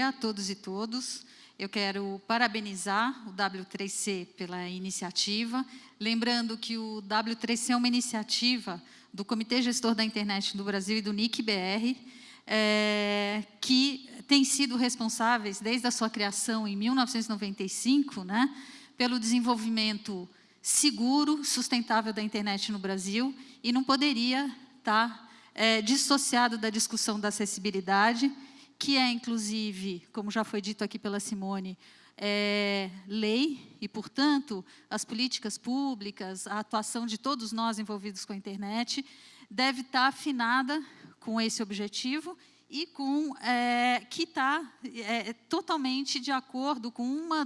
dia a todos e todas. Eu quero parabenizar o W3C pela iniciativa, lembrando que o W3C é uma iniciativa do Comitê Gestor da Internet do Brasil e do NIC-BR, que têm sido responsáveis, desde a sua criação em 1995, né, pelo desenvolvimento seguro, sustentável da internet no Brasil, e não poderia estar dissociado da discussão da acessibilidade, que é, inclusive, como já foi dito aqui pela Simone, lei, e, portanto, as políticas públicas, a atuação de todos nós envolvidos com a internet, deve estar afinada com esse objetivo e que está totalmente de acordo com um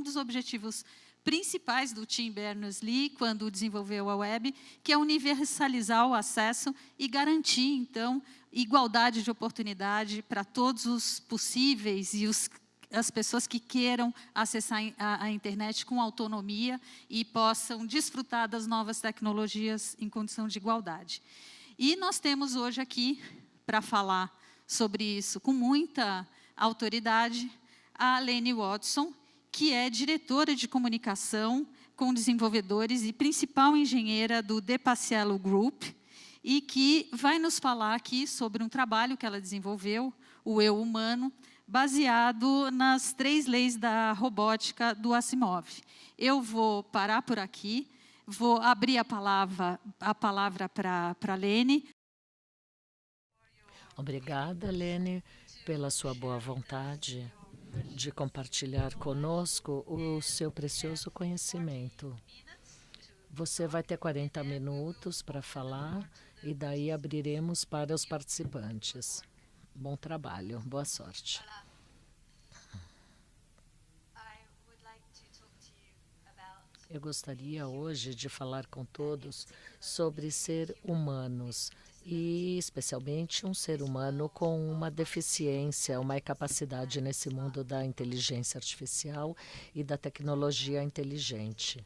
dos objetivos principais do Tim Berners-Lee, quando desenvolveu a web, que é universalizar o acesso e garantir, então, igualdade de oportunidade para todos os possíveis e as pessoas que queiram acessar a internet com autonomia e possam desfrutar das novas tecnologias em condição de igualdade. E nós temos hoje aqui, para falar sobre isso com muita autoridade, a Lene Watson, que é diretora de comunicação com desenvolvedores e principal engenheira do De Paciello Group, e que vai nos falar aqui sobre um trabalho que ela desenvolveu, o Eu Humano, baseado nas 3 leis da robótica do Asimov. Eu vou parar por aqui, vou abrir a palavra para a Lene. Obrigada, Lene, pela sua boa vontade de compartilhar conosco o seu precioso conhecimento. Você vai ter 40 minutos para falar e daí abriremos para os participantes. Bom trabalho, boa sorte. Eu gostaria hoje de falar com todos sobre ser humanos e especialmente um ser humano com uma deficiência, uma incapacidade nesse mundo da inteligência artificial e da tecnologia inteligente.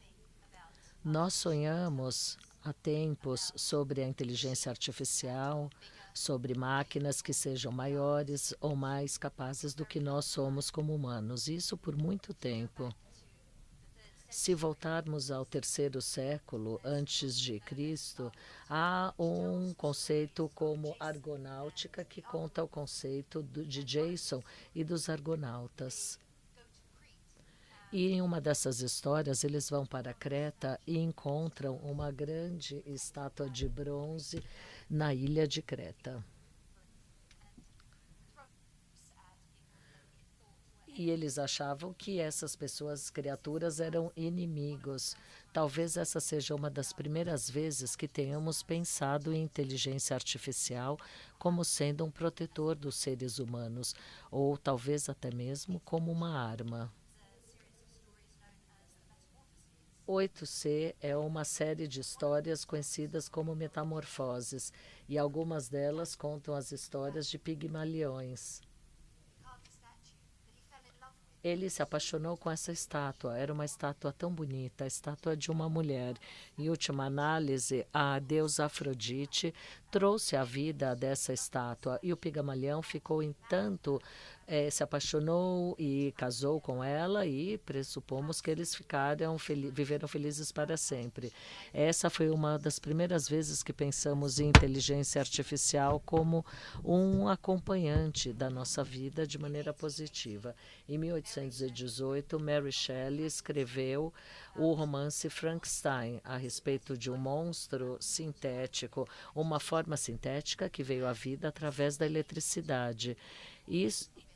Nós sonhamos há tempos sobre a inteligência artificial, sobre máquinas que sejam maiores ou mais capazes do que nós somos como humanos. Isso por muito tempo. Se voltarmos ao 3º século antes de Cristo, há um conceito como argonáutica que conta o conceito de Jason e dos argonautas. E em uma dessas histórias, eles vão para Creta e encontram uma grande estátua de bronze na ilha de Creta. E eles achavam que essas pessoas, criaturas, eram inimigos. Talvez essa seja uma das primeiras vezes que tenhamos pensado em inteligência artificial como sendo um protetor dos seres humanos, ou talvez até mesmo como uma arma. 8C é uma série de histórias conhecidas como metamorfoses, e algumas delas contam as histórias de Pigmaliões. Ele se apaixonou com essa estátua. Era uma estátua tão bonita, a estátua de uma mulher. Em última análise, a deusa Afrodite trouxe a vida dessa estátua. E o Pigmalião ficou se apaixonou e casou com ela, e pressupomos que eles viveram felizes para sempre. Essa foi uma das primeiras vezes que pensamos em inteligência artificial como um acompanhante da nossa vida de maneira positiva. Em 1818, Mary Shelley escreveu o romance Frankenstein, a respeito de um monstro sintético, uma forma sintética que veio à vida através da eletricidade.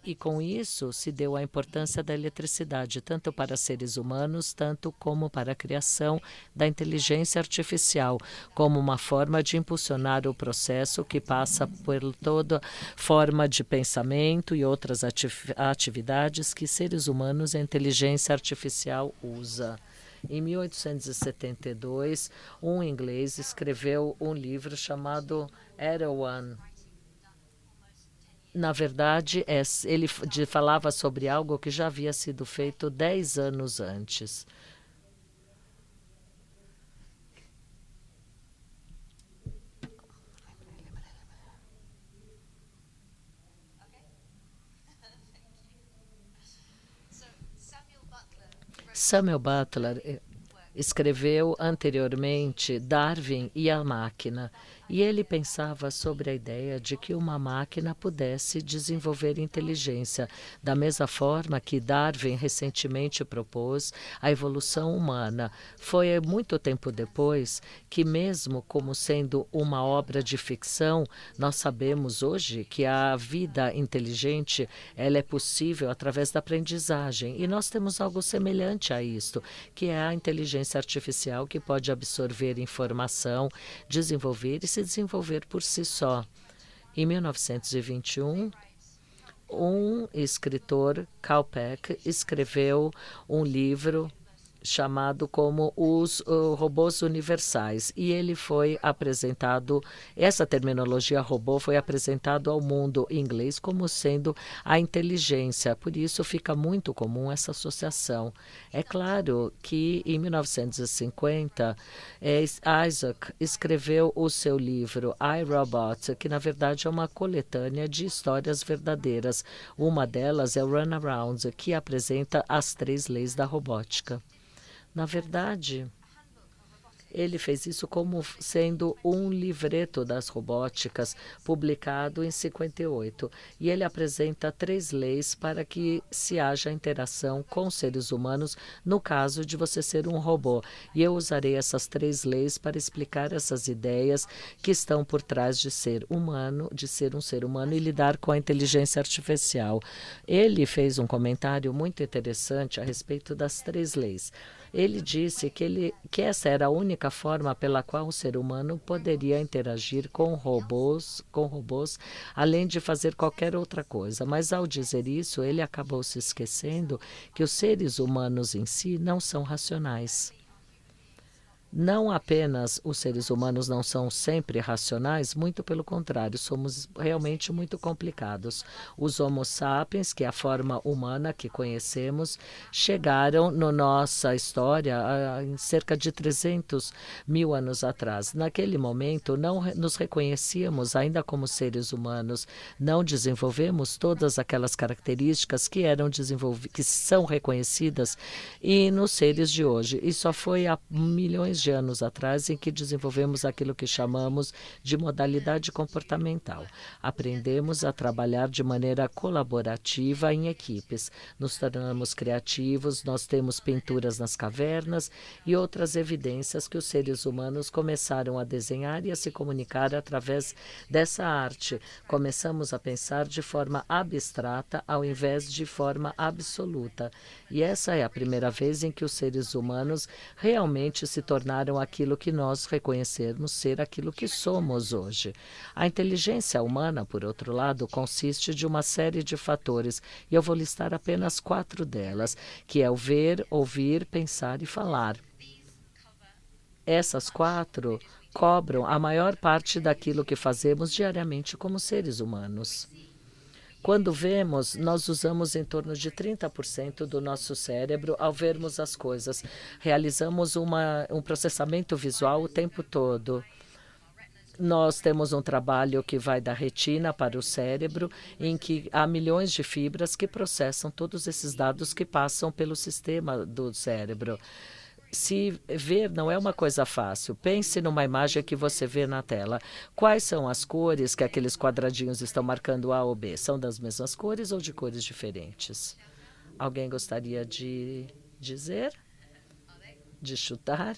E com isso se deu a importância da eletricidade, tanto para seres humanos, tanto como para a criação da inteligência artificial, como uma forma de impulsionar o processo que passa por toda forma de pensamento e outras atividades que seres humanos e a inteligência artificial usa. Em 1872, um inglês escreveu um livro chamado Erewhon. Na verdade, ele falava sobre algo que já havia sido feito 10 anos antes. Samuel Butler escreveu anteriormente Darwin e a Máquina, e ele pensava sobre a ideia de que uma máquina pudesse desenvolver inteligência, da mesma forma que Darwin recentemente propôs a evolução humana. Foi muito tempo depois que, mesmo como sendo uma obra de ficção, nós sabemos hoje que a vida inteligente ela é possível através da aprendizagem, e nós temos algo semelhante a isto, que é a inteligência artificial que pode absorver informação, desenvolver e se desenvolver por si só. Em 1921, um escritor, Carl Peck, escreveu um livro chamado como os robôs universais, e ele foi apresentado, essa terminologia robô foi apresentado ao mundo em inglês como sendo a inteligência, por isso fica muito comum essa associação. É claro que em 1950 Isaac escreveu o seu livro I, Robot, que na verdade é uma coletânea de histórias verdadeiras. Uma delas é o Runaround, que apresenta as 3 leis da robótica. Na verdade, ele fez isso como sendo um livreto das robóticas, publicado em 58. E ele apresenta 3 leis para que se haja interação com seres humanos no caso de você ser um robô. E eu usarei essas 3 leis para explicar essas ideias que estão por trás de ser humano, de ser um ser humano e lidar com a inteligência artificial. Ele fez um comentário muito interessante a respeito das 3 leis. Ele disse que essa era a única forma pela qual o ser humano poderia interagir com robôs, além de fazer qualquer outra coisa. Mas ao dizer isso, ele acabou se esquecendo que os seres humanos em si não são racionais. Não apenas os seres humanos não são sempre racionais, muito pelo contrário, somos realmente muito complicados. Os Homo sapiens, que é a forma humana que conhecemos, chegaram na nossa história em cerca de 300 mil anos atrás. Naquele momento, não nos reconhecíamos ainda como seres humanos, não desenvolvemos todas aquelas características que que são reconhecidas e nos seres de hoje. E só foi há milhões de anos atrás em que desenvolvemos aquilo que chamamos de modalidade comportamental. Aprendemos a trabalhar de maneira colaborativa em equipes. Nos tornamos criativos, nós temos pinturas nas cavernas e outras evidências que os seres humanos começaram a desenhar e a se comunicar através dessa arte. Começamos a pensar de forma abstrata ao invés de forma absoluta. E essa é a primeira vez em que os seres humanos realmente se tornaram aquilo que nós reconhecemos ser aquilo que somos hoje. A inteligência humana, por outro lado, consiste de uma série de fatores, e eu vou listar apenas 4 delas, que é o ver, ouvir, pensar e falar. Essas 4 cobram a maior parte daquilo que fazemos diariamente como seres humanos. Quando vemos, nós usamos em torno de 30% do nosso cérebro ao vermos as coisas. Realizamos um processamento visual o tempo todo. Nós temos um trabalho que vai da retina para o cérebro, em que há milhões de fibras que processam todos esses dados que passam pelo sistema do cérebro. Se ver não é uma coisa fácil, pense numa imagem que você vê na tela. Quais são as cores que aqueles quadradinhos estão marcando A ou B? São das mesmas cores ou de cores diferentes? Alguém gostaria de dizer? De chutar?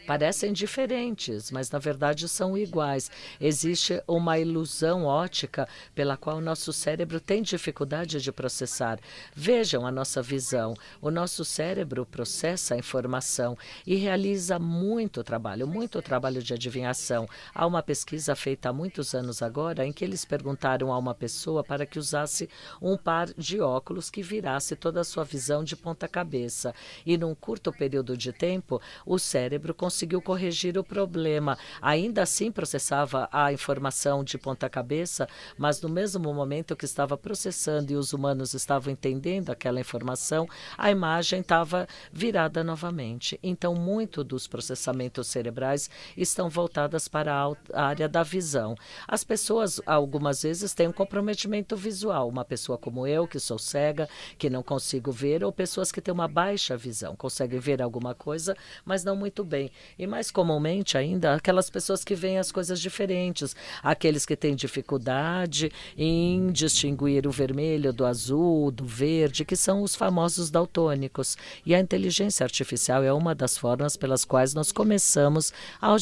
Parecem diferentes, mas na verdade são iguais. Existe uma ilusão óptica pela qual o nosso cérebro tem dificuldade de processar. Vejam a nossa visão. O nosso cérebro processa a informação e realiza muito trabalho de adivinhação. Há uma pesquisa feita há muitos anos agora em que eles perguntaram a uma pessoa para que usasse um par de óculos que virasse toda a sua visão de ponta cabeça. E num curto período de tempo, o cérebro conseguiu conseguiu corrigir o problema. Ainda assim processava a informação de ponta cabeça, mas no mesmo momento que estava processando e os humanos estavam entendendo aquela informação, a imagem estava virada novamente. Então, muito dos processamentos cerebrais estão voltadas para a área da visão. As pessoas, algumas vezes, têm um comprometimento visual. Uma pessoa como eu, que sou cega, que não consigo ver, ou pessoas que têm uma baixa visão, conseguem ver alguma coisa, mas não muito bem. E mais comumente ainda, aquelas pessoas que veem as coisas diferentes, aqueles que têm dificuldade em distinguir o vermelho do azul, do verde, que são os famosos daltônicos. E a inteligência artificial é uma das formas pelas quais nós começamos a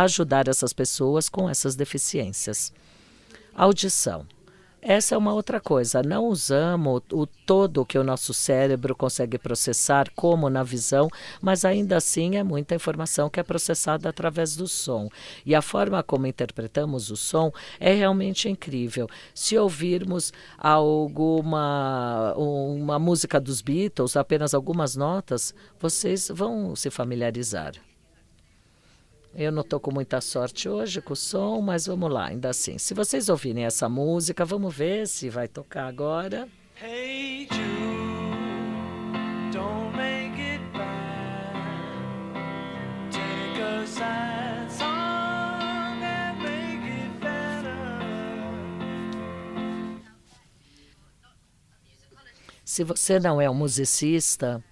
ajudar essas pessoas com essas deficiências. Audição. Essa é uma outra coisa. Não usamos o todo que o nosso cérebro consegue processar, como na visão, mas ainda assim é muita informação que é processada através do som. E a forma como interpretamos o som é realmente incrível. Se ouvirmos uma música dos Beatles, apenas algumas notas, vocês vão se familiarizar. Eu não estou com muita sorte hoje com o som, mas vamos lá, ainda assim. Se vocês ouvirem essa música, vamos ver se vai tocar agora. Hey Jude, don't make it bad. Take a sad song and make it better. Se você não é um musicista,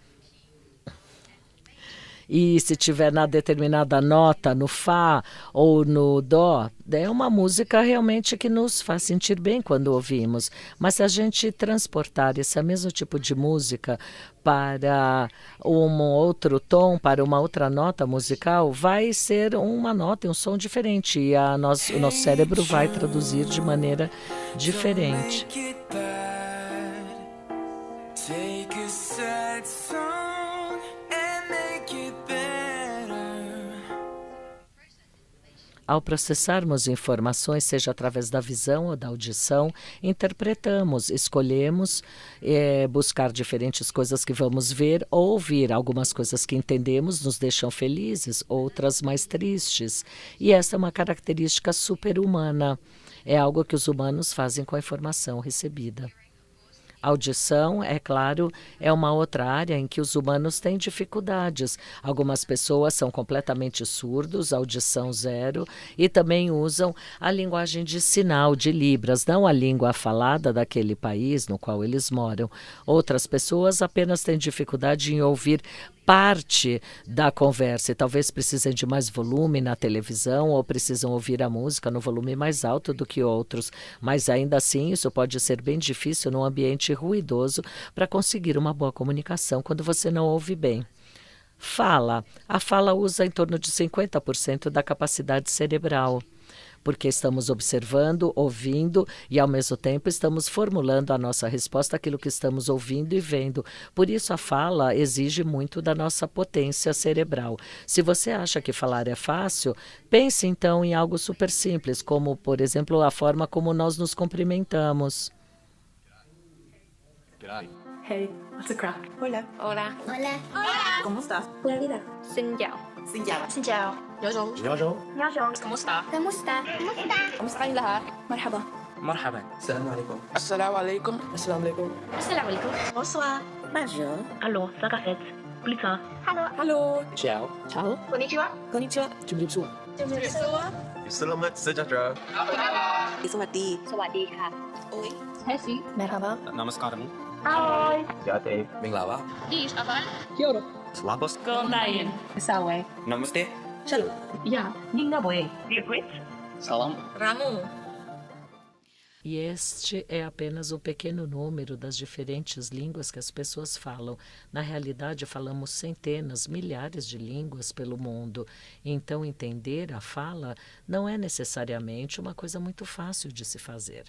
e se tiver na determinada nota, no Fá ou no Dó, é uma música realmente que nos faz sentir bem quando ouvimos. Mas se a gente transportar esse mesmo tipo de música para um outro tom, para uma outra nota musical, vai ser uma nota e um som diferente. E o nosso cérebro vai traduzir de maneira diferente. Ao processarmos informações, seja através da visão ou da audição, interpretamos, escolhemos buscar diferentes coisas que vamos ver ou ouvir. Algumas coisas que entendemos nos deixam felizes, outras mais tristes. E essa é uma característica super-humana. É algo que os humanos fazem com a informação recebida. Audição, é claro, é uma outra área em que os humanos têm dificuldades. Algumas pessoas são completamente surdos, audição zero, e também usam a linguagem de sinal, de Libras, não a língua falada daquele país no qual eles moram. Outras pessoas apenas têm dificuldade em ouvir parte da conversa e talvez precisem de mais volume na televisão ou precisam ouvir a música no volume mais alto do que outros, mas ainda assim isso pode ser bem difícil num ambiente ruidoso para conseguir uma boa comunicação quando você não ouve bem. Fala. A fala usa em torno de 50% da capacidade cerebral, porque estamos observando, ouvindo e, ao mesmo tempo, estamos formulando a nossa resposta àquilo que estamos ouvindo e vendo. Por isso, a fala exige muito da nossa potência cerebral. Se você acha que falar é fácil, pense, então, em algo super simples, como, por exemplo, a forma como nós nos cumprimentamos. Hey, what's a crack? Hola. Hola. Hola. Hola. ¿Cómo estás? Buena vida. Xin chào. Xin chào. Xin chào. Nhớ 안녕하세요. ¿Cómo está? ¿Cómo está? ¿Cómo está Indaha? مرحبا. مرحبا. السلام عليكم. السلام عليكم. السلام عليكم. السلام عليكم. Bonsoir. Bonjour. Allô, ça cassette. Plus tard. Hello. Ciao. Ciao. Konnichiwa. Konnichiwa. Jumjitsu. Selamat sejahtera. สวัสดี สวัสดีค่ะ Oi. Hesi. Merhaba. Namaskaram. Ahoy. Jate. Minglava. Dish, aval. Selamat. Gonayin. Sawe. Namaste. Shalom. Ya, ninga boe. Salam. Ramu. E este é apenas um pequeno número das diferentes línguas que as pessoas falam. Na realidade, falamos centenas, milhares de línguas pelo mundo. Então, entender a fala não é necessariamente uma coisa muito fácil de se fazer.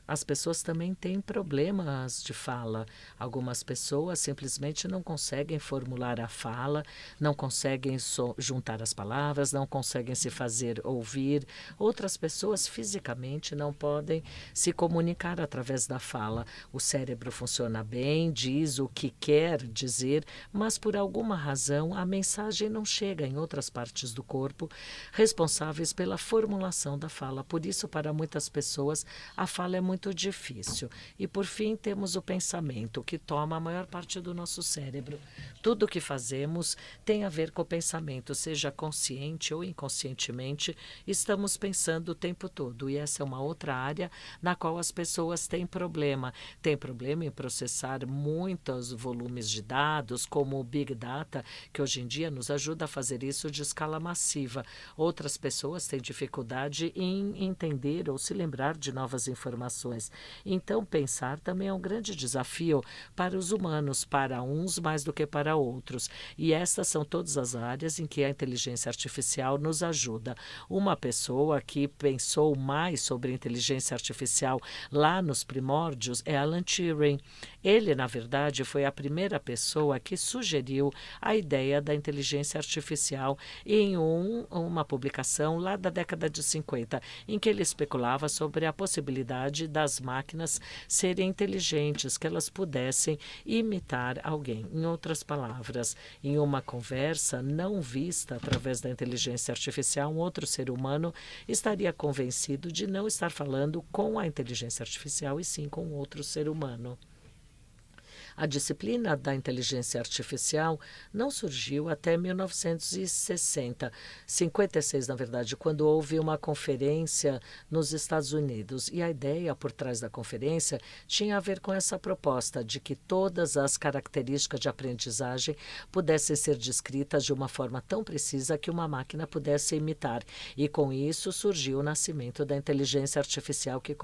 As pessoas também têm problemas de fala. Algumas pessoas simplesmente não conseguem formular a fala, não conseguem juntar as palavras, não conseguem se fazer ouvir. Outras pessoas fisicamente não podem se comunicar através da fala. O cérebro funciona bem, diz o que quer dizer, mas por alguma razão a mensagem não chega em outras partes do corpo responsáveis pela formulação da fala. Por isso, para muitas pessoas, a fala é muito difícil. E, por fim, temos o pensamento, que toma a maior parte do nosso cérebro. Tudo o que fazemos tem a ver com o pensamento, seja consciente ou inconscientemente, estamos pensando o tempo todo. E essa é uma outra área na qual as pessoas têm problema. Tem problema em processar muitos volumes de dados, como o Big Data, que hoje em dia nos ajuda a fazer isso de escala massiva. Outras pessoas têm dificuldade em entender ou se lembrar de novas informações. Então, pensar também é um grande desafio para os humanos, para uns mais do que para outros. E estas são todas as áreas em que a inteligência artificial nos ajuda. Uma pessoa que pensou mais sobre inteligência artificial lá nos primórdios é Alan Turing. Ele, na verdade, foi a primeira pessoa que sugeriu a ideia da inteligência artificial em uma publicação lá da década de 50, em que ele especulava sobre a possibilidade das máquinas serem inteligentes, que elas pudessem imitar alguém. Em outras palavras, em uma conversa não vista através da inteligência artificial, um outro ser humano estaria convencido de não estar falando com a inteligência artificial e sim com outro ser humano. A disciplina da inteligência artificial não surgiu até 1960, 56 na verdade, quando houve uma conferência nos Estados Unidos. E a ideia por trás da conferência tinha a ver com essa proposta de que todas as características de aprendizagem pudessem ser descritas de uma forma tão precisa que uma máquina pudesse imitar. E com isso surgiu o nascimento da inteligência artificial que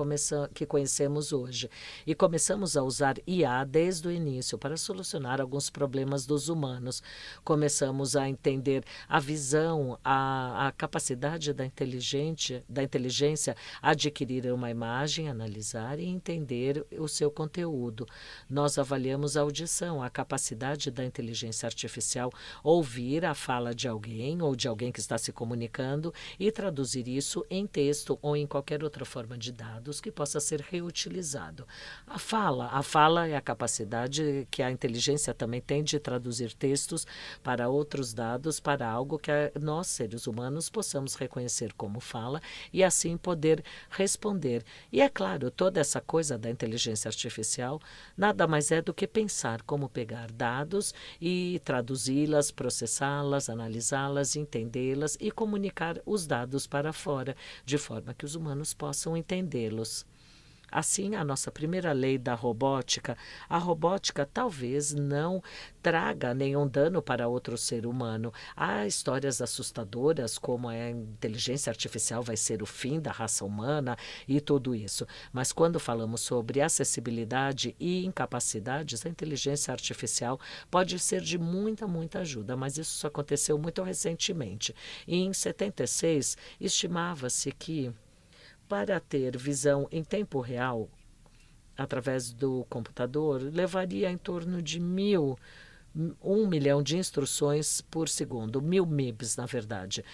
conhecemos hoje. E começamos a usar IA desde o início para solucionar alguns problemas dos humanos. Começamos a entender a visão, a capacidade da inteligência adquirir uma imagem, analisar e entender o seu conteúdo. Nós avaliamos a audição, a capacidade da inteligência artificial ouvir a fala de alguém ou de alguém que está se comunicando e traduzir isso em texto ou em qualquer outra forma de dados que possa ser reutilizado. A fala é a capacidade que a inteligência também tem de traduzir textos para outros dados, para algo que nós, seres humanos, possamos reconhecer como fala e assim poder responder. E é claro, toda essa coisa da inteligência artificial nada mais é do que pensar como pegar dados e traduzi-las, processá-las, analisá-las, entendê-las e comunicar os dados para fora, de forma que os humanos possam entendê-los. Assim, a nossa primeira lei da robótica, a robótica talvez não traga nenhum dano para outro ser humano. Há histórias assustadoras como a inteligência artificial vai ser o fim da raça humana e tudo isso. Mas quando falamos sobre acessibilidade e incapacidades, a inteligência artificial pode ser de muita, muita ajuda, mas isso só aconteceu muito recentemente. E em 76, estimava-se que para ter visão em tempo real, através do computador, levaria em torno de 1 milhão de instruções por segundo, 1000 MIBs, na verdade.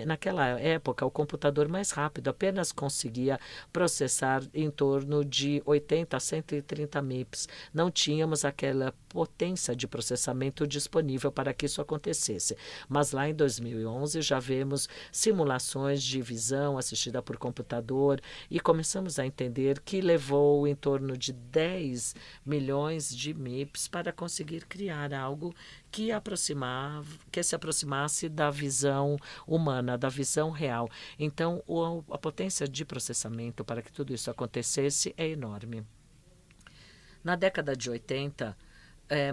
Naquela época, o computador mais rápido apenas conseguia processar em torno de 80 a 130 MIBs. Não tínhamos aquela potência de processamento disponível para que isso acontecesse. Mas lá em 2011 já vemos simulações de visão assistida por computador e começamos a entender que levou em torno de 10 milhões de MIBs para conseguir criar algo que se aproximasse da visão humana, da visão real. Então, a potência de processamento para que tudo isso acontecesse é enorme. Na década de 80,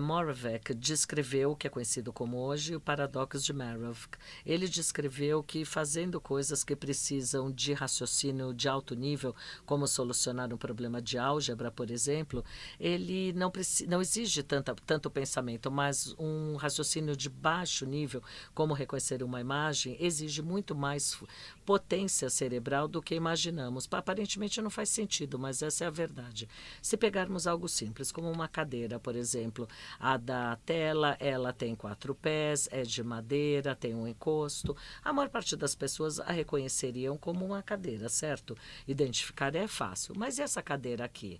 Moravec descreveu o que é conhecido como hoje o paradoxo de Moravec. Ele descreveu que fazendo coisas que precisam de raciocínio de alto nível, como solucionar um problema de álgebra, por exemplo, ele não exige tanto pensamento, mas um raciocínio de baixo nível, como reconhecer uma imagem, exige muito mais potência cerebral do que imaginamos. Aparentemente não faz sentido, mas essa é a verdade. Se pegarmos algo simples, como uma cadeira, por exemplo, a da tela, ela tem 4 pés, é de madeira, tem um encosto. A maior parte das pessoas a reconheceriam como uma cadeira, certo? Identificar é fácil. Mas e essa cadeira aqui?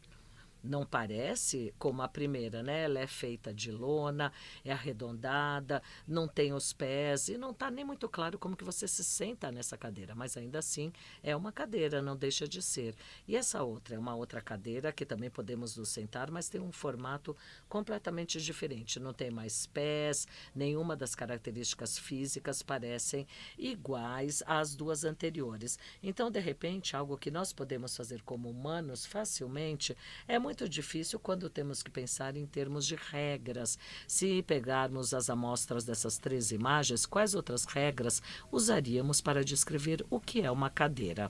Não parece como a primeira, né? Ela é feita de lona, é arredondada, não tem os pés e não está nem muito claro como que você se senta nessa cadeira, mas ainda assim é uma cadeira, não deixa de ser. E essa outra é uma outra cadeira que também podemos nos sentar, mas tem um formato completamente diferente. Não tem mais pés, nenhuma das características físicas parecem iguais às duas anteriores. Então, de repente, algo que nós podemos fazer como humanos facilmente é muito difícil quando temos que pensar em termos de regras. Se pegarmos as amostras dessas 3 imagens, quais outras regras usaríamos para descrever o que é uma cadeira?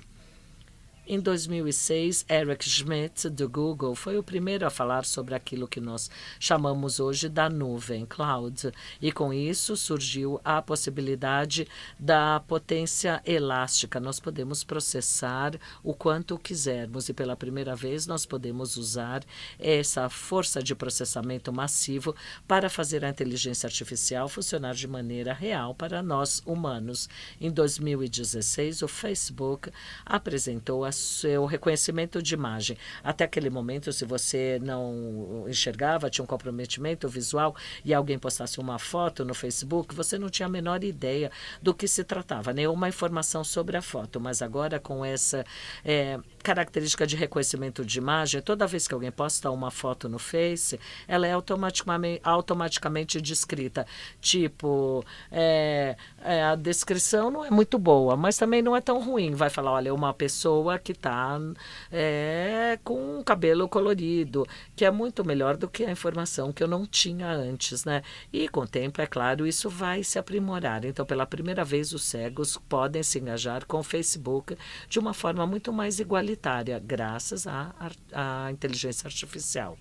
Em 2006, Eric Schmidt, do Google, foi o primeiro a falar sobre aquilo que nós chamamos hoje da nuvem, cloud. E com isso surgiu a possibilidade da potência elástica. Nós podemos processar o quanto quisermos e pela primeira vez nós podemos usar essa força de processamento massivo para fazer a inteligência artificial funcionar de maneira real para nós humanos. Em 2016, o Facebook apresentou a seu reconhecimento de imagem. Até aquele momento, se você não enxergava, tinha um comprometimento visual e alguém postasse uma foto no Facebook, você não tinha a menor ideia do que se tratava, nenhuma informação sobre a foto. Mas agora, com essa característica de reconhecimento de imagem, toda vez que alguém posta uma foto no Face, ela é automaticamente descrita. Tipo, a descrição não é muito boa, mas também não é tão ruim. Vai falar, olha, uma pessoa que está com um cabelo colorido, que é muito melhor do que a informação que eu não tinha antes, né? E com o tempo, é claro, isso vai se aprimorar. Então, pela primeira vez, os cegos podem se engajar com o Facebook de uma forma muito mais igualitária, graças à inteligência artificial.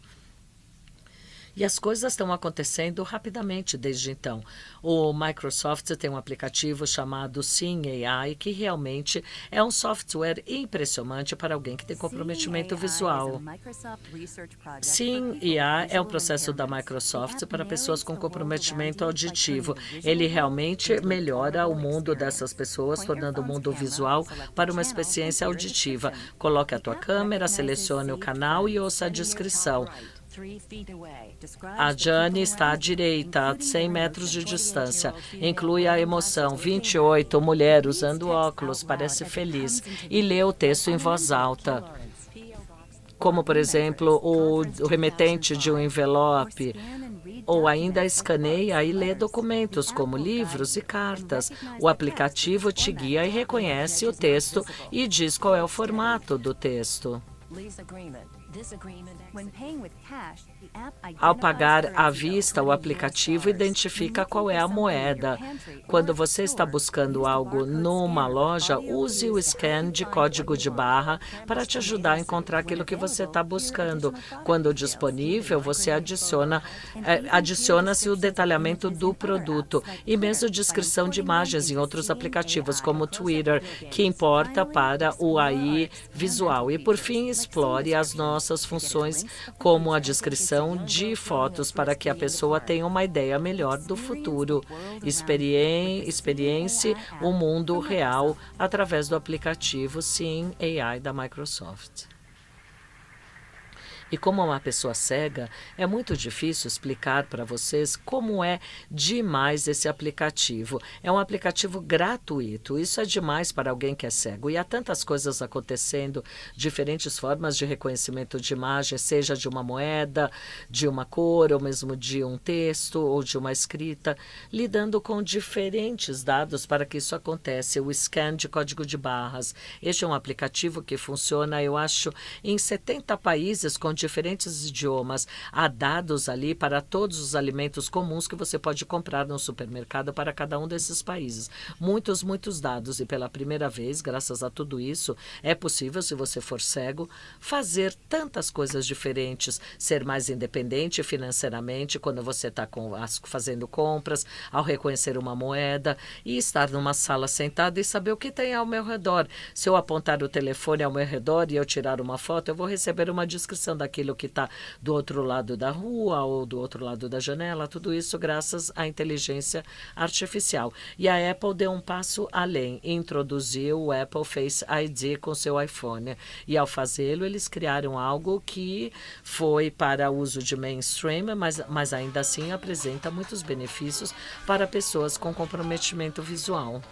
E as coisas estão acontecendo rapidamente desde então. O Microsoft tem um aplicativo chamado Seeing AI, que realmente é um software impressionante para alguém que tem comprometimento visual. Seeing AI é um processo da Microsoft para pessoas com comprometimento auditivo. Ele realmente melhora o mundo dessas pessoas, tornando o mundo visual para uma experiência auditiva. Coloque a tua câmera, selecione o canal e ouça a descrição. A Jane está à direita, a 100 metros de distância. Inclui a emoção. 28, mulher usando óculos, parece feliz. E lê o texto em voz alta. Como, por exemplo, o remetente de um envelope. Ou ainda escaneia e lê documentos, como livros e cartas. O aplicativo te guia e reconhece o texto e diz qual é o formato do texto. Ao pagar à vista, o aplicativo identifica qual é a moeda. Quando você está buscando algo numa loja, use o scan de código de barra para te ajudar a encontrar aquilo que você está buscando. Quando disponível, você adiciona-se o detalhamento do produto e mesmo descrição de imagens em outros aplicativos, como o Twitter, que importa para o AI visual. E, por fim, explore as nossas funções, como a descrição de fotos, para que a pessoa tenha uma ideia melhor do futuro. Experiencie o mundo real através do aplicativo Seeing AI da Microsoft. E como uma pessoa cega, é muito difícil explicar para vocês como é demais esse aplicativo. É um aplicativo gratuito. Isso é demais para alguém que é cego. E há tantas coisas acontecendo, diferentes formas de reconhecimento de imagem, seja de uma moeda, de uma cor, ou mesmo de um texto, ou de uma escrita, lidando com diferentes dados para que isso aconteça. O scan de código de barras. Este é um aplicativo que funciona, eu acho, em 70 países com diferentes idiomas. Há dados ali para todos os alimentos comuns que você pode comprar no supermercado para cada um desses países. Muitos dados. E pela primeira vez, graças a tudo isso, é possível, se você for cego, fazer tantas coisas diferentes, ser mais independente financeiramente quando você está fazendo compras, ao reconhecer uma moeda e estar numa sala sentada e saber o que tem ao meu redor. Se eu apontar o telefone ao meu redor e eu tirar uma foto, eu vou receber uma descrição daquilo que está do outro lado da rua ou do outro lado da janela, tudo isso graças à inteligência artificial. E a Apple deu um passo além, introduziu o Apple Face ID com seu iPhone. E ao fazê-lo, eles criaram algo que foi para uso de mainstream, mas ainda assim apresenta muitos benefícios para pessoas com comprometimento visual.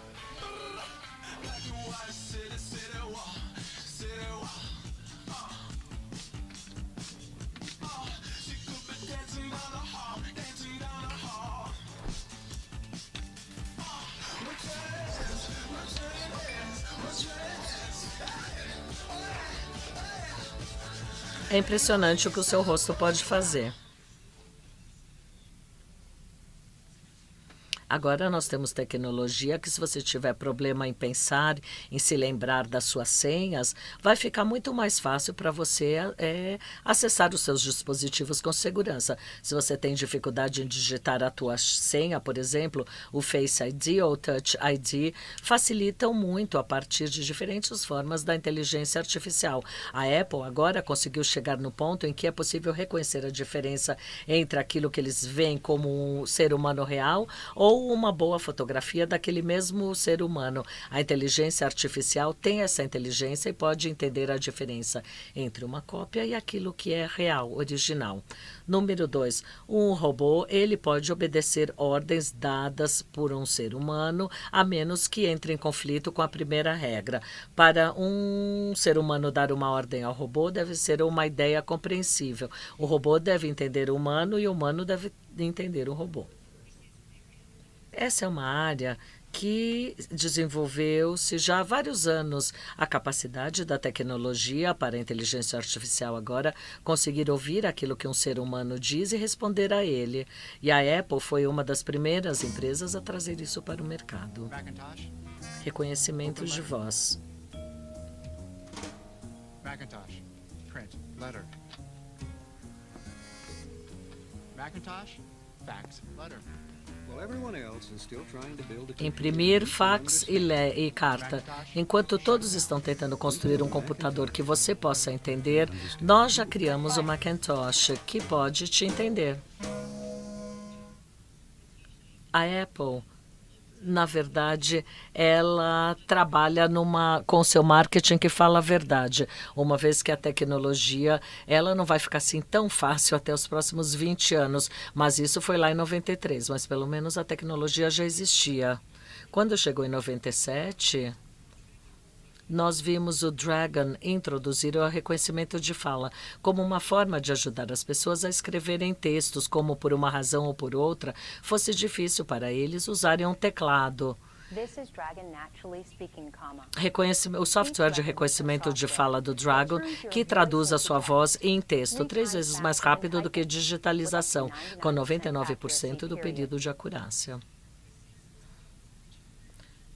É impressionante o que o seu rosto pode fazer. Agora nós temos tecnologia que, se você tiver problema em pensar, em se lembrar das suas senhas, vai ficar muito mais fácil para você acessar os seus dispositivos com segurança. Se você tem dificuldade em digitar a tua senha, por exemplo, o Face ID ou o Touch ID facilitam muito a partir de diferentes formas da inteligência artificial. A Apple agora conseguiu chegar no ponto em que é possível reconhecer a diferença entre aquilo que eles veem como um ser humano real ou uma boa fotografia daquele mesmo ser humano. A inteligência artificial tem essa inteligência e pode entender a diferença entre uma cópia e aquilo que é real, original. Número 2, um robô, ele pode obedecer ordens dadas por um ser humano, a menos que entre em conflito com a primeira regra. Para um ser humano dar uma ordem ao robô, deve ser uma ideia compreensível. O robô deve entender o humano e o humano deve entender o robô. Essa é uma área que desenvolveu-se já há vários anos. A capacidade da tecnologia para a inteligência artificial agora conseguir ouvir aquilo que um ser humano diz e responder a ele. E a Apple foi uma das primeiras empresas a trazer isso para o mercado. Reconhecimento de voz. Macintosh. Print. Letter. Macintosh. Fax. Letter. Imprimir, fax e carta. Enquanto todos estão tentando construir um computador que você possa entender, nós já criamos o Macintosh, que pode te entender. A Apple, na verdade, ela trabalha com seu marketing que fala a verdade, uma vez que a tecnologia ela não vai ficar assim tão fácil até os próximos 20 anos, mas isso foi lá em 93, mas pelo menos a tecnologia já existia. Quando chegou em 97, nós vimos o Dragon introduzir o reconhecimento de fala como uma forma de ajudar as pessoas a escreverem textos, como por uma razão ou por outra fosse difícil para eles usarem um teclado. O software de reconhecimento de fala do Dragon, que traduz a sua voz em texto 3 vezes mais rápido do que digitalização, com 99% do período de acurácia.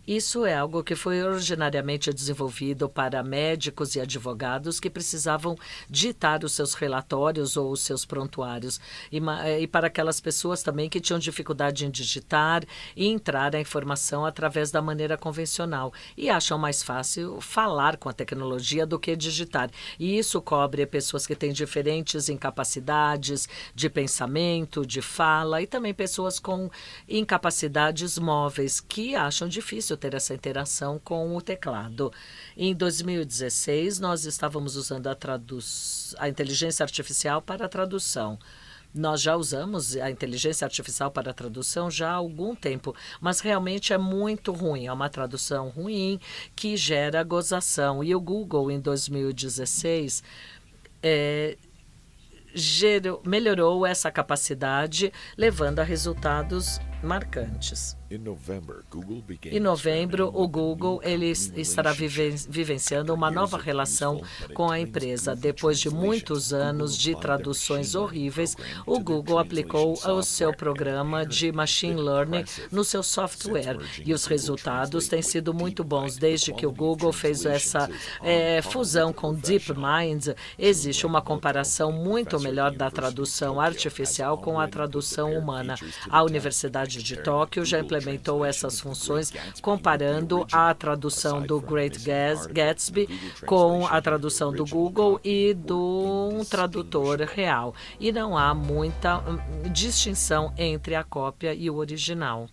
Isso é algo que foi originariamente desenvolvido para médicos e advogados que precisavam ditar os seus relatórios ou os seus prontuários. E para aquelas pessoas também que tinham dificuldade em digitar e entrar a informação através da maneira convencional. E acham mais fácil falar com a tecnologia do que digitar. E isso cobre pessoas que têm diferentes incapacidades de pensamento, de fala, e também pessoas com incapacidades móveis que acham difícil ter essa interação com o teclado. Em 2016, nós estávamos usando a inteligência artificial para a tradução. Nós já usamos a inteligência artificial para a tradução já há algum tempo, mas realmente é muito ruim. É uma tradução ruim que gera gozação. E o Google, em 2016, melhorou essa capacidade, levando a resultados marcantes. Em novembro, o Google estará vivenciando uma nova relação com a empresa. Depois de muitos anos de traduções horríveis, o Google aplicou o seu programa de machine learning no seu software e os resultados têm sido muito bons. Desde que o Google fez essa fusão com DeepMind, existe uma comparação muito melhor da tradução artificial com a tradução humana. A Universidade de Tóquio já implementou essas funções, comparando a tradução do Great Gatsby com a tradução do Google e do tradutor real. E não há muita distinção entre a cópia e o original.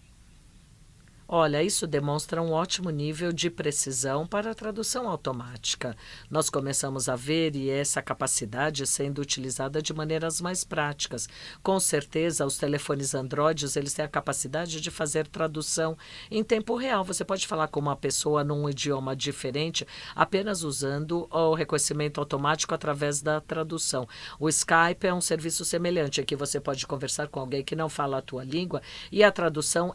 Olha, isso demonstra um ótimo nível de precisão para a tradução automática. Nós começamos a ver essa capacidade sendo utilizada de maneiras mais práticas. Com certeza, os telefones Androids, eles têm a capacidade de fazer tradução em tempo real. Você pode falar com uma pessoa num idioma diferente apenas usando o reconhecimento automático através da tradução. O Skype é um serviço semelhante, aqui você pode conversar com alguém que não fala a tua língua e a tradução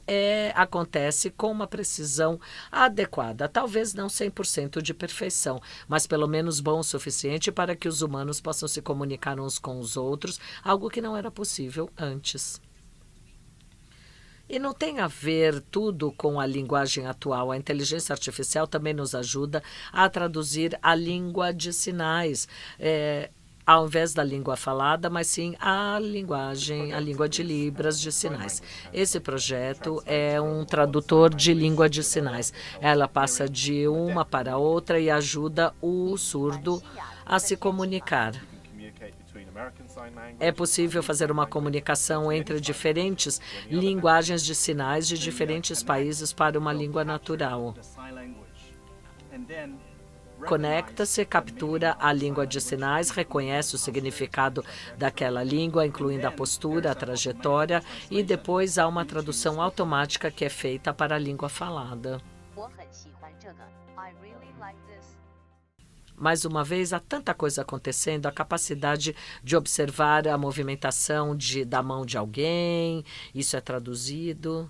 acontece com uma precisão adequada. Talvez não 100% de perfeição, mas pelo menos bom o suficiente para que os humanos possam se comunicar uns com os outros, algo que não era possível antes. E não tem a ver tudo com a linguagem atual. A inteligência artificial também nos ajuda a traduzir a língua de sinais, ao invés da língua falada, mas sim a língua de Libras de sinais. Esse projeto é um tradutor de língua de sinais. Ela passa de uma para outra e ajuda o surdo a se comunicar. É possível fazer uma comunicação entre diferentes linguagens de sinais de diferentes países para uma língua natural. Conecta-se, captura a língua de sinais, reconhece o significado daquela língua, incluindo a postura, a trajetória, e depois há uma tradução automática que é feita para a língua falada. Mais uma vez, há tanta coisa acontecendo, a capacidade de observar a movimentação da mão de alguém, isso é traduzido,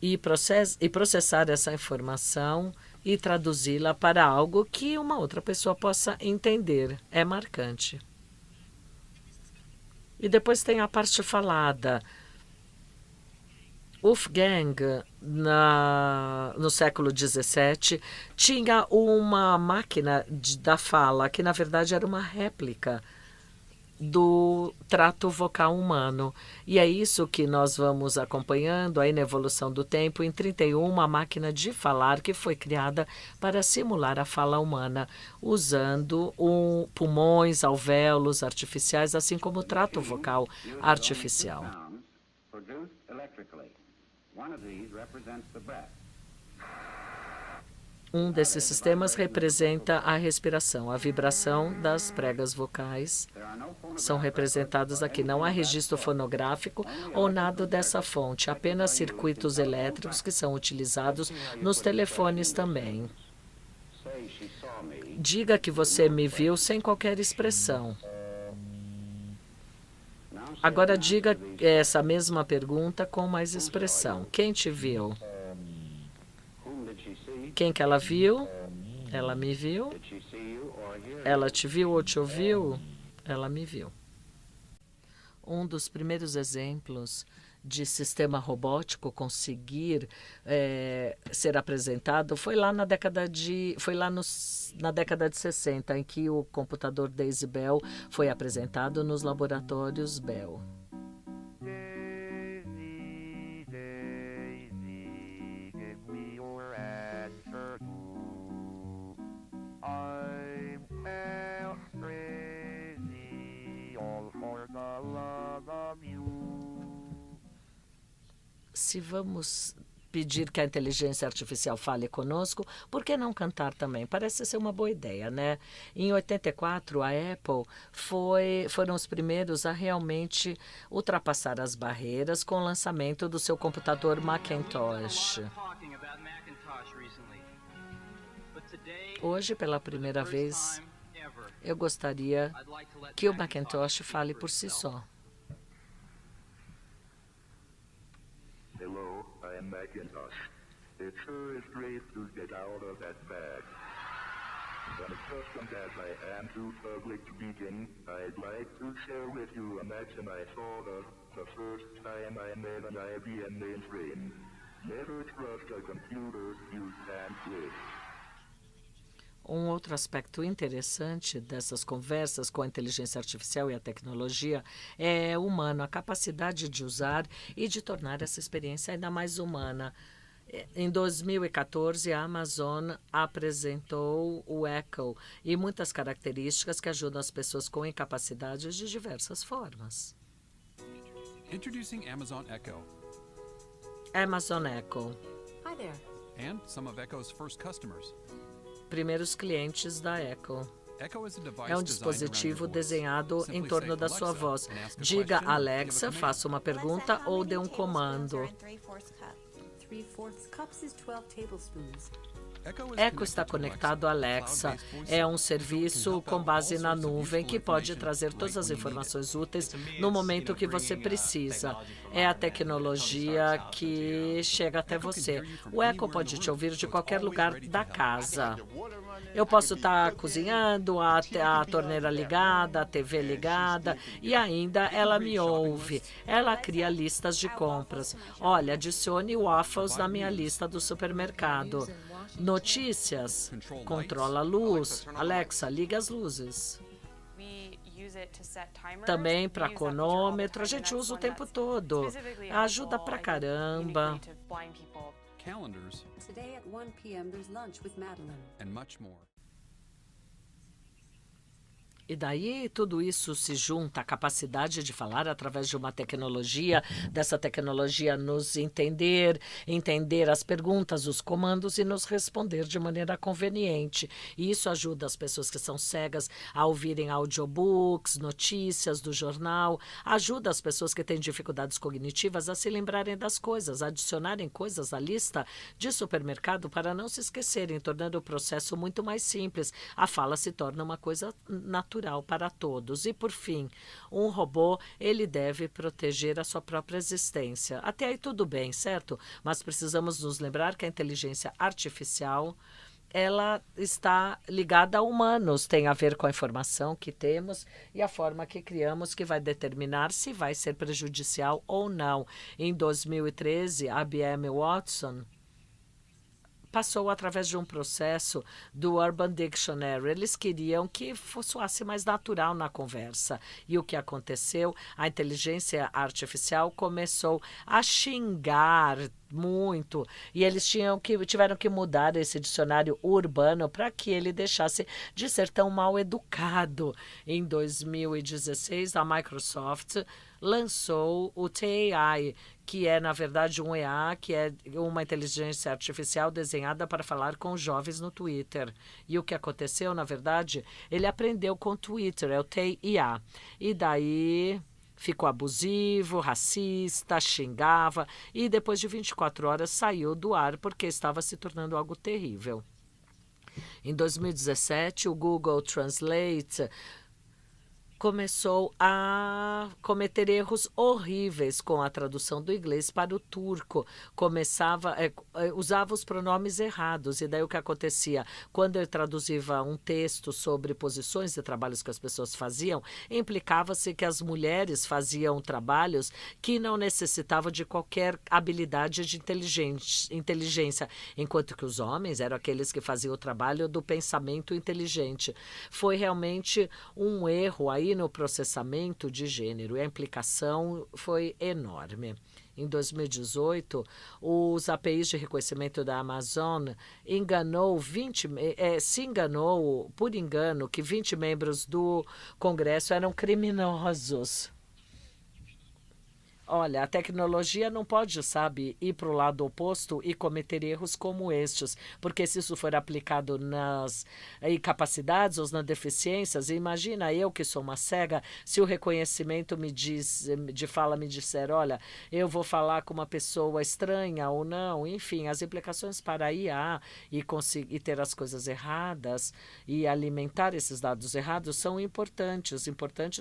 e processar essa informação e traduzi-la para algo que uma outra pessoa possa entender. É marcante. E depois tem a parte falada. Wolfgang, no século XVII, tinha uma máquina da fala, que na verdade era uma réplica do trato vocal humano. E é isso que nós vamos acompanhando aí na evolução do tempo. Em 31, uma máquina de falar que foi criada para simular a fala humana, usando pulmões, alvéolos artificiais, assim como o trato vocal artificial. Um desses sistemas representa a respiração. A vibração das pregas vocais são representadas aqui. Não há registro fonográfico ou nada dessa fonte, apenas circuitos elétricos que são utilizados nos telefones também. Diga que você me viu sem qualquer expressão. Agora diga essa mesma pergunta com mais expressão. Quem te viu? Quem que ela viu? Ela me viu? Ela te viu ou te ouviu? Ela me viu. Um dos primeiros exemplos de sistema robótico conseguir ser apresentado foi lá na década de 60, em que o computador Daisy Bell foi apresentado nos laboratórios Bell. Se vamos pedir que a inteligência artificial fale conosco, por que não cantar também? Parece ser uma boa ideia, né? Em 84, a Apple foram os primeiros a realmente ultrapassar as barreiras com o lançamento do seu computador Macintosh. Hoje, pela primeira vez, eu gostaria que o Macintosh fale por si só. Hello, I I'm Macintosh. It sure is great to get out of that bag. Unaccustomed as I am to public speaking, I'd like to share with you a maxim I thought of the first time I made an IBM mainframe. Never trust a computer you can't live. Um outro aspecto interessante dessas conversas com a inteligência artificial e a tecnologia é humano, a capacidade de usar e de tornar essa experiência ainda mais humana. Em 2014, a Amazon apresentou o Echo e muitas características que ajudam as pessoas com incapacidades de diversas formas. Introducing Amazon Echo. Amazon Echo. Hi there. And some of Echo's first customers. Primeiros clientes da Echo. Echo is a device É um dispositivo desenhado em torno da sua voz. Diga Alexa, faça uma pergunta ou dê um comando. 3/4 cups is 12 tablespoons. Echo está conectado à Alexa. É um serviço com base na nuvem que pode trazer todas as informações úteis no momento que você precisa. É a tecnologia que chega até você. O Echo pode te ouvir de qualquer lugar da casa. Eu posso estar cozinhando, a torneira ligada, a TV ligada, e ainda ela me ouve. Ela cria listas de compras. Olha, adicione waffles na minha lista do supermercado. Notícias, controla a luz. Alexa, liga as luzes. Também para cronômetro, a gente usa o tempo todo. Ajuda pra caramba. calendars, Today at 1 p.m. there's lunch with Madeline. and much more. E daí tudo isso se junta à capacidade de falar através de uma tecnologia, dessa tecnologia nos entender as perguntas, os comandos e nos responder de maneira conveniente. E isso ajuda as pessoas que são cegas a ouvirem audiobooks, notícias do jornal, ajuda as pessoas que têm dificuldades cognitivas a se lembrarem das coisas, a adicionarem coisas à lista de supermercado para não se esquecerem, tornando o processo muito mais simples. A fala se torna uma coisa natural para todos. E, por fim, um robô, ele deve proteger a sua própria existência. Até aí tudo bem, certo? Mas precisamos nos lembrar que a inteligência artificial, ela está ligada a humanos, tem a ver com a informação que temos e a forma que criamos, que vai determinar se vai ser prejudicial ou não. Em 2013, a IBM Watson passou através de um processo do Urban Dictionary. Eles queriam que soasse mais natural na conversa. E o que aconteceu? A inteligência artificial começou a xingar muito. E eles tiveram que mudar esse dicionário urbano para que ele deixasse de ser tão mal educado. Em 2016, a Microsoft lançou o TAI, que é, na verdade, um EA, que é uma inteligência artificial desenhada para falar com jovens no Twitter. E o que aconteceu, na verdade, ele aprendeu com o Twitter, é o TIA. E daí ficou abusivo, racista, xingava e depois de 24 horas saiu do ar porque estava se tornando algo terrível. Em 2017, o Google Translate começou a cometer erros horríveis com a tradução do inglês para o turco. Usava os pronomes errados. E daí o que acontecia? Quando ele traduzia um texto sobre posições de trabalhos que as pessoas faziam, implicava-se que as mulheres faziam trabalhos que não necessitavam de qualquer habilidade de inteligência, enquanto que os homens eram aqueles que faziam o trabalho do pensamento inteligente. Foi realmente um erro aí no processamento de gênero, e a implicação foi enorme. Em 2018, os APIs de reconhecimento da Amazon se enganou por engano que 20 membros do Congresso eram criminosos. Olha, a tecnologia não pode, ir para o lado oposto e cometer erros como estes, porque se isso for aplicado nas incapacidades ou nas deficiências, imagina eu que sou uma cega, se o reconhecimento de fala me disser, olha, eu vou falar com uma pessoa estranha ou não, enfim, as implicações para a IA e ter as coisas erradas e alimentar esses dados errados são importantes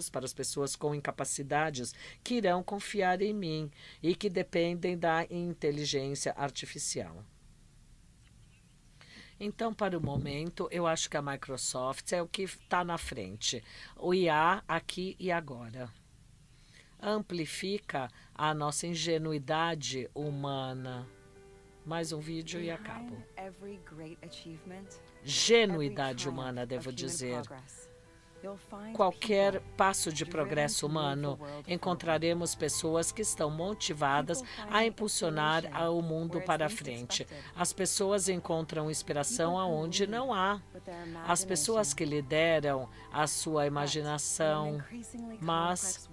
para as pessoas com incapacidades que irão confiar pensar em mim e que dependem da inteligência artificial. Então, para o momento, eu acho que a Microsoft é o que está na frente. O IA aqui e agora. Amplifica a nossa ingenuidade humana. Mais um vídeo e acabo. Genuidade humana, devo dizer. Qualquer passo de progresso humano, encontraremos pessoas que estão motivadas a impulsionar o mundo para frente. As pessoas encontram inspiração aonde não há. As pessoas que lideram a sua imaginação, mas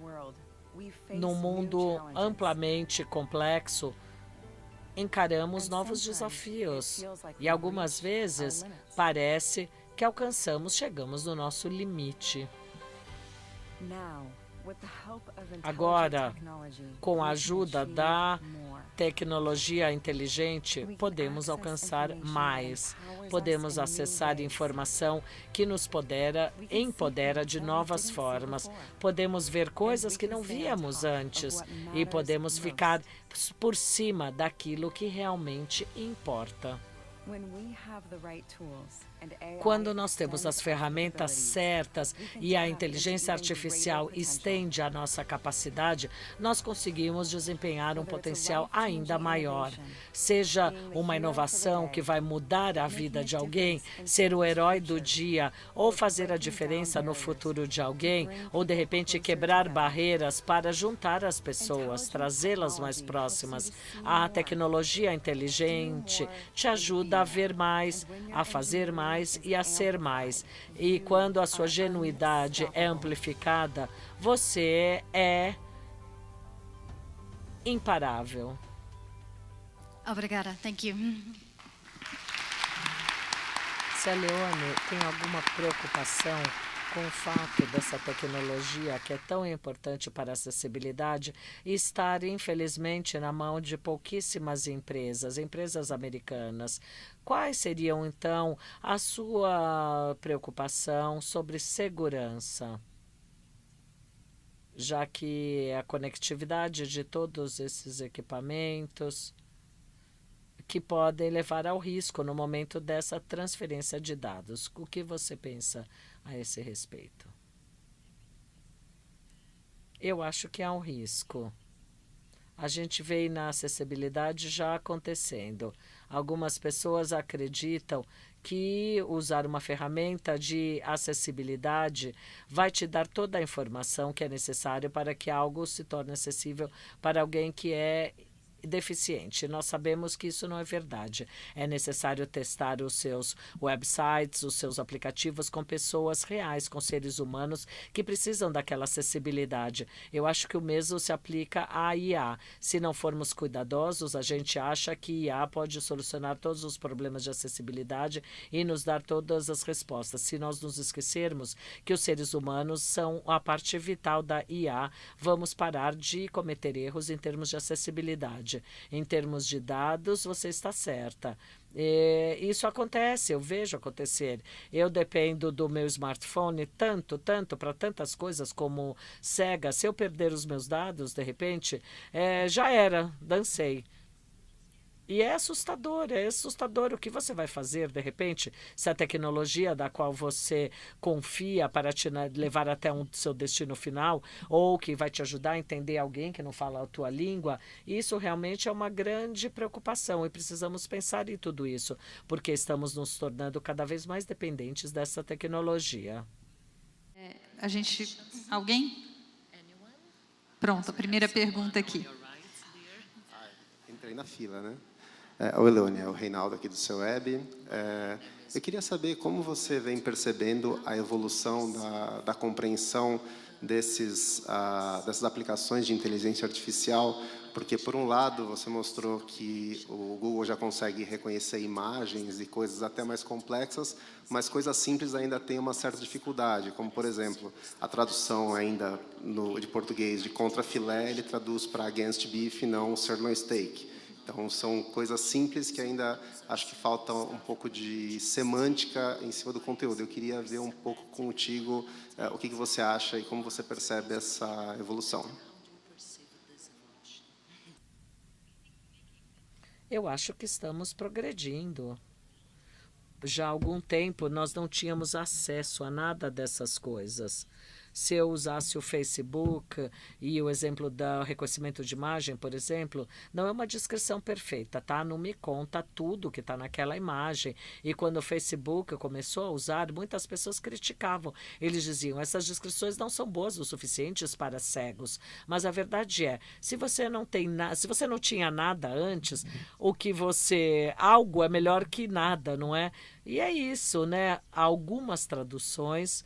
num mundo amplamente complexo, encaramos novos desafios e algumas vezes parece que chegamos no nosso limite. Agora, com a ajuda da tecnologia inteligente, podemos alcançar mais. Podemos acessar informação que nos empodera de novas formas. Podemos ver coisas que não víamos antes e podemos ficar por cima daquilo que realmente importa. Quando nós temos as ferramentas certas e a inteligência artificial estende a nossa capacidade, nós conseguimos desempenhar um potencial ainda maior. Seja uma inovação que vai mudar a vida de alguém, ser o herói do dia, ou fazer a diferença no futuro de alguém, ou de repente quebrar barreiras para juntar as pessoas, trazê-las mais próximas. A tecnologia inteligente te ajuda a ver mais, a fazer mais e a ser mais. E quando a sua genuidade é amplificada, você é imparável. Obrigada. Thank you. Se a Leone tem alguma preocupação com o fato dessa tecnologia, que é tão importante para a acessibilidade, estar, infelizmente, na mão de pouquíssimas empresas americanas. Quais seriam, então, a sua preocupação sobre segurança? Já que a conectividade de todos esses equipamentos que podem levar ao risco no momento dessa transferência de dados. O que você pensa a esse respeito? Eu acho que há um risco. A gente vê na acessibilidade já acontecendo. Algumas pessoas acreditam que usar uma ferramenta de acessibilidade vai te dar toda a informação que é necessária para que algo se torne acessível para alguém que é deficiente. Nós sabemos que isso não é verdade. É necessário testar os seus websites, os seus aplicativos com pessoas reais, com seres humanos que precisam daquela acessibilidade. Eu acho que o mesmo se aplica à IA. Se não formos cuidadosos, a gente acha que IA pode solucionar todos os problemas de acessibilidade e nos dar todas as respostas. Se nós nos esquecermos que os seres humanos são a parte vital da IA, vamos parar de cometer erros em termos de acessibilidade. Em termos de dados, você está certa. Isso acontece, eu vejo acontecer. Eu dependo do meu smartphone tanto para tantas coisas como cega. Se eu perder os meus dados, de repente, já era, dancei. E é assustador o que você vai fazer, de repente, se a tecnologia da qual você confia para te levar até seu destino final, ou que vai te ajudar a entender alguém que não fala a tua língua, isso realmente é uma grande preocupação e precisamos pensar em tudo isso, porque estamos nos tornando cada vez mais dependentes dessa tecnologia. Alguém? Pronto, a primeira pergunta aqui. Entrei na fila, né? Oi, Leone, é o Reinaldo aqui do seu web. Eu queria saber como você vem percebendo a evolução da compreensão dessas aplicações de inteligência artificial, porque, por um lado, você mostrou que o Google já consegue reconhecer imagens e coisas até mais complexas, mas coisas simples ainda têm uma certa dificuldade, como, por exemplo, a tradução ainda de português de contra filé, ele traduz para against beef e não sirloin steak. Então, são coisas simples que ainda acho que falta um pouco de semântica em cima do conteúdo. Eu queria ver um pouco contigo o que você acha e como você percebe essa evolução. Eu acho que estamos progredindo. Já há algum tempo nós não tínhamos acesso a nada dessas coisas. Se eu usasse o Facebook e o exemplo do reconhecimento de imagem, por exemplo, não é uma descrição perfeita, tá? Não me conta tudo que está naquela imagem. E quando o Facebook começou a usar, muitas pessoas criticavam. Eles diziam, essas descrições não são boas o suficientes para cegos. Mas a verdade é, se você não tinha nada antes, algo é melhor que nada, não é? E é isso, né? Algumas traduções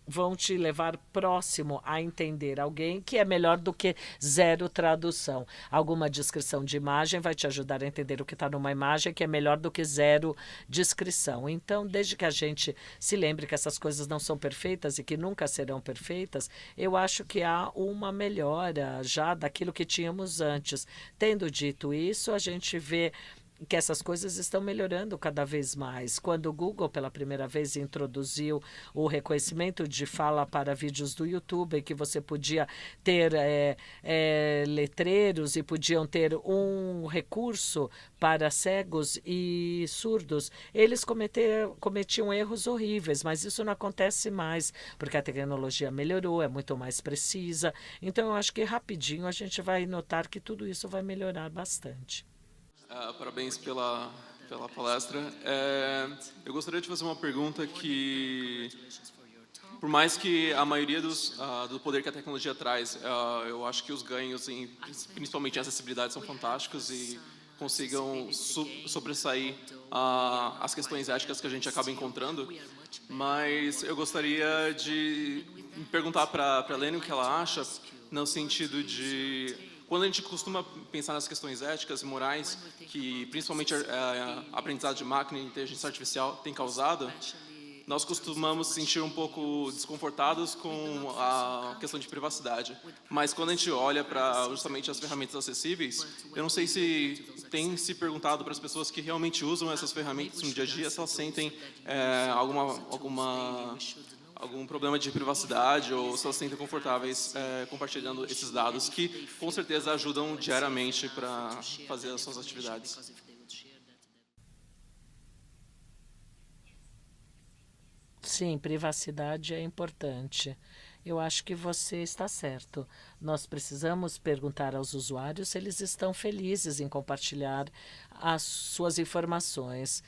vão te levar próximo a entender alguém que é melhor do que zero tradução. Alguma descrição de imagem vai te ajudar a entender o que está numa imagem que é melhor do que zero descrição. Então, desde que a gente se lembre que essas coisas não são perfeitas e que nunca serão perfeitas, eu acho que há uma melhora já daquilo que tínhamos antes. Tendo dito isso, a gente vê que essas coisas estão melhorando cada vez mais. Quando o Google, pela primeira vez, introduziu o reconhecimento de fala para vídeos do YouTube, que você podia ter letreiros e podiam ter um recurso para cegos e surdos, eles cometiam erros horríveis, mas isso não acontece mais, porque a tecnologia melhorou, é muito mais precisa. Então, eu acho que rapidinho a gente vai notar que tudo isso vai melhorar bastante. Parabéns pela palestra. Eu gostaria de fazer uma pergunta que, por mais que a maioria do poder que a tecnologia traz, eu acho que os ganhos, principalmente em acessibilidade, são fantásticos e consigam sobressair as questões éticas que a gente acaba encontrando. Mas eu gostaria de perguntar para a Lene o que ela acha, no sentido de... Quando a gente costuma pensar nas questões éticas e morais, que principalmente a aprendizado de máquina e inteligência artificial tem causado, nós costumamos sentir um pouco desconfortados com a questão de privacidade. Mas quando a gente olha para justamente as ferramentas acessíveis, eu não sei se tem se perguntado para as pessoas que realmente usam essas ferramentas no dia a dia, se elas sentem algum problema de privacidade ou se elas se sentem confortáveis compartilhando esses dados que, com certeza, ajudam diariamente para fazer as suas atividades. Sim, privacidade é importante. Eu acho que você está certo. Nós precisamos perguntar aos usuários se eles estão felizes em compartilhar as suas informações.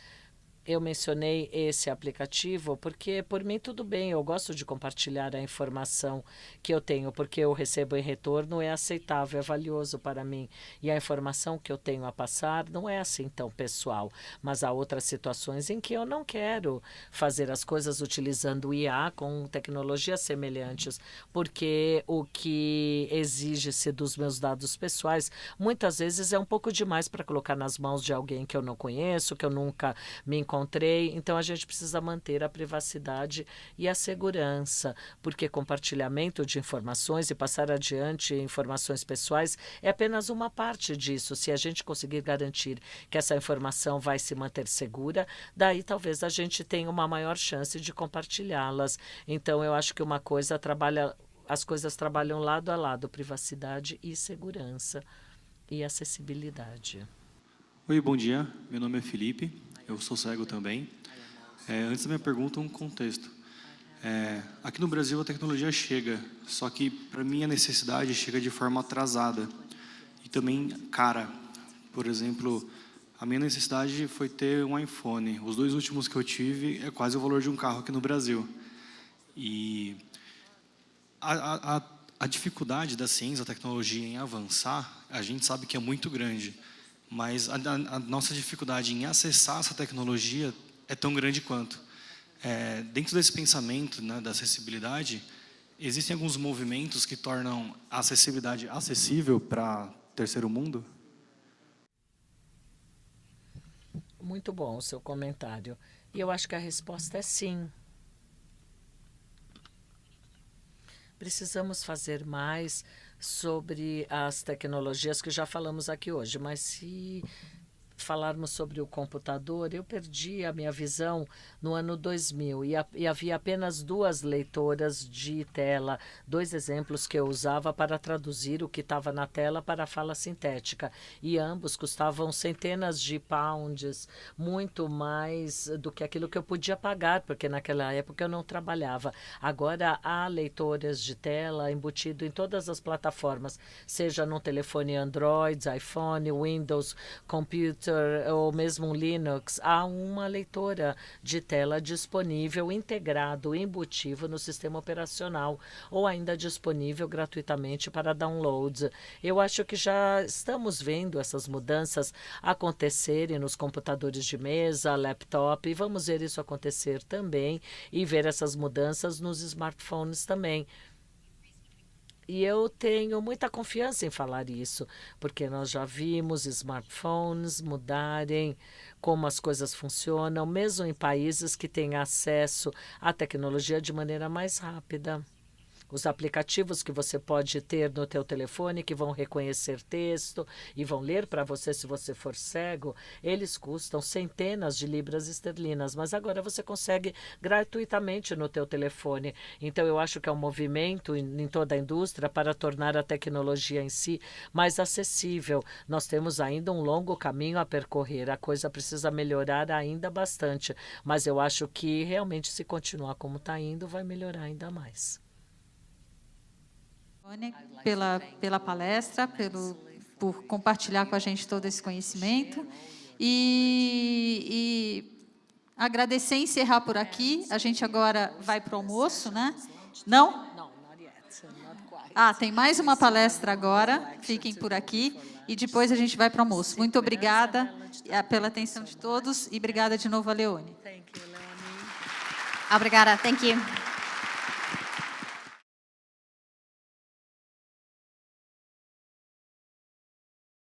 Eu mencionei esse aplicativo porque, por mim, tudo bem. Eu gosto de compartilhar a informação que eu tenho, porque eu recebo em retorno, é aceitável, é valioso para mim. E a informação que eu tenho a passar não é assim tão pessoal. Mas há outras situações em que eu não quero fazer as coisas utilizando IA com tecnologias semelhantes, porque o que exige-se dos meus dados pessoais, muitas vezes é um pouco demais para colocar nas mãos de alguém que eu não conheço, que eu nunca me encontrei. Então, a gente precisa manter a privacidade e a segurança, porque compartilhamento de informações e passar adiante informações pessoais é apenas uma parte disso. Se a gente conseguir garantir que essa informação vai se manter segura, daí talvez a gente tenha uma maior chance de compartilhá-las. Então, eu acho que as coisas trabalham lado a lado, privacidade e segurança e acessibilidade. Oi, bom dia. Meu nome é Felipe. Eu sou cego também. Antes da minha pergunta, um contexto. Aqui no Brasil a tecnologia chega, só que para mim a necessidade chega de forma atrasada e também cara. Por exemplo, a minha necessidade foi ter um iPhone. Os 2 últimos que eu tive é quase o valor de um carro aqui no Brasil. E a dificuldade da ciência, da tecnologia em avançar, a gente sabe que é muito grande. Mas a nossa dificuldade em acessar essa tecnologia é tão grande quanto. Dentro desse pensamento, né, da acessibilidade, existem alguns movimentos que tornam a acessibilidade acessível para terceiro mundo? Muito bom o seu comentário. E eu acho que a resposta é sim. Precisamos fazer mais sobre as tecnologias que já falamos aqui hoje, mas se falarmos sobre o computador, eu perdi a minha visão no ano 2000 e havia apenas 2 leitoras de tela, 2 exemplos que eu usava para traduzir o que estava na tela para a fala sintética. E ambos custavam centenas de pounds, muito mais do que aquilo que eu podia pagar, porque naquela época eu não trabalhava. Agora há leitoras de tela embutido em todas as plataformas, seja no telefone Android, iPhone, Windows, Computer ou mesmo Linux. Há uma leitora de tela disponível, integrado, embutido no sistema operacional ou ainda disponível gratuitamente para download. Eu acho que já estamos vendo essas mudanças acontecerem nos computadores de mesa, laptop, e vamos ver isso acontecer também e ver essas mudanças nos smartphones também. E eu tenho muita confiança em falar isso, porque nós já vimos smartphones mudarem, como as coisas funcionam, mesmo em países que têm acesso à tecnologia de maneira mais rápida. Os aplicativos que você pode ter no teu telefone, que vão reconhecer texto e vão ler para você se você for cego, eles custam centenas de libras esterlinas, mas agora você consegue gratuitamente no teu telefone. Então, eu acho que é um movimento em toda a indústria para tornar a tecnologia em si mais acessível. Nós temos ainda um longo caminho a percorrer, a coisa precisa melhorar ainda bastante, mas eu acho que realmente, se continuar como está indo, vai melhorar ainda mais. Pela palestra, por compartilhar com a gente todo esse conhecimento. E agradecer e encerrar por aqui. A gente agora vai para o almoço, né? Não? Tem mais uma palestra agora. Fiquem por aqui. E depois a gente vai para o almoço. Muito obrigada pela atenção de todos. E obrigada de novo a Leone. Obrigada. Thank you.